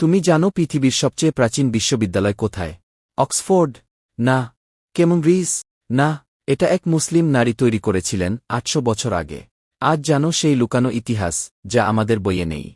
তুমি জানো পৃথিবীর সবচেয়ে প্রাচীন বিশ্ববিদ্যালয় কোথায়? অক্সফোর্ড? না। কেমব্রিজ? না। এটা এক মুসলিম নারী তৈরি করেছিলেন ৮০০ বছর আগে। আজ জানো সেই লুকানো ইতিহাস, যা আমাদের বইয়ে নেই।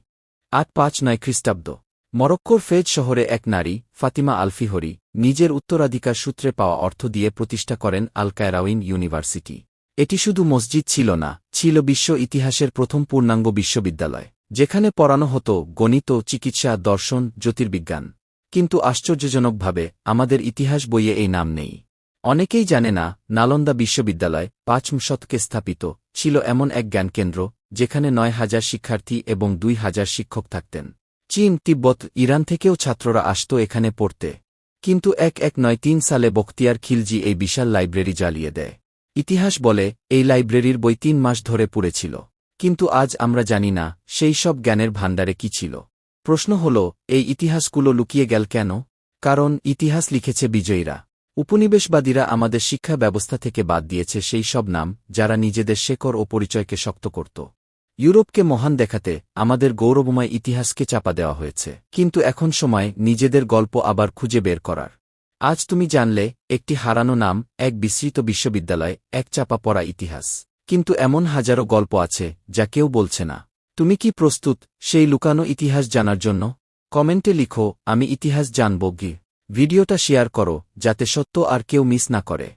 ৮৫৯ খ্রিস্টাব্দ। মরক্কোর ফেজ শহরে এক নারী, ফাতিমা আল-ফিহরি, নিজের উত্তরাধিকার সূত্রে পাওয়া অর্থ দিয়ে প্রতিষ্ঠা করেন আল কায়রাউইন ইউনিভার্সিটি। এটি শুধু মসজিদ ছিল না, ছিল বিশ্ব ইতিহাসের প্রথম পূর্ণাঙ্গ বিশ্ববিদ্যালয়, যেখানে পড়ানো হতো গণিত, চিকিৎসা, দর্শন, জ্যোতির্বিজ্ঞান। কিন্তু আশ্চর্যজনকভাবে আমাদের ইতিহাস বইয়ে এই নাম নেই। অনেকেই জানে না, নালন্দা বিশ্ববিদ্যালয় ৫ম শতকে স্থাপিত ছিল এমন এক জ্ঞানকেন্দ্র, যেখানে ৯,০০০ শিক্ষার্থী এবং ২,০০০ শিক্ষক থাকতেন। চীন, তিব্বত, ইরান থেকেও ছাত্ররা আসত এখানে পড়তে। কিন্তু ১১৯৩ সালে বখতিয়ার খিলজি এই বিশাল লাইব্রেরি জ্বালিয়ে দেয়। ইতিহাস বলে, এই লাইব্রেরির বই ৩ মাস ধরে পুড়েছিল। কিন্তু আজ আমরা জানি না, সেই সব জ্ঞানের ভাণ্ডারে কি ছিল। প্রশ্ন হল, এই ইতিহাসগুলো লুকিয়ে গেল কেন? কারণ ইতিহাস লিখেছে বিজয়ীরা। উপনিবেশবাদীরা আমাদের শিক্ষা ব্যবস্থা থেকে বাদ দিয়েছে সেই সব নাম, যারা নিজেদের শেকড় ও পরিচয়কে শক্ত করত। ইউরোপকে মহান দেখাতে আমাদের গৌরবময় ইতিহাসকে চাপা দেওয়া হয়েছে। কিন্তু এখন সময় নিজেদের গল্প আবার খুঁজে বের করার। আজ তুমি জানলে, একটি হারানো নাম, এক বিস্মৃত বিশ্ববিদ্যালয়, এক চাপা পড়া ইতিহাস। কিন্তু এমন হাজারো গল্প আছে, যা কেউ বলছে না। তুমি কি প্রস্তুত সেই লুকানো ইতিহাস জানার জন্য? কমেন্টে লিখো, আমি ইতিহাস জানব। ভিডিওটা শেয়ার করো, যাতে সত্য আর কেউ মিস না করে।